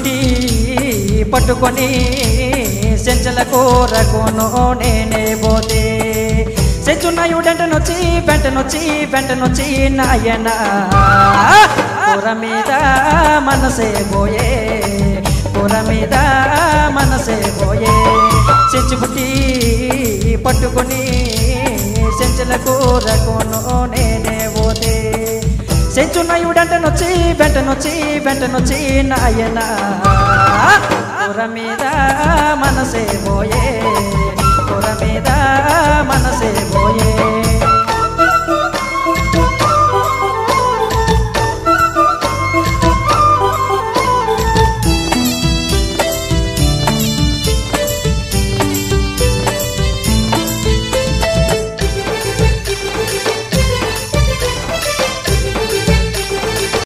బుట్టి పట్టుకొని సెంచల కూరకును నేనే పోతే సెంచున్నాయుడంటనొచ్చి వెంటనొచ్చి నాయన కూర మీద మనసే పోయే కూర మీద మనసే పోయే సెంచు బుట్టి పట్టుకొని సెంచల కూరకును నేనే పోతే సెంచున్నాయుడంటనొచ్చి వెంటనొచ్చి నాయన కూర మీద మనసే పోయే కూర మీద మనసే పోయే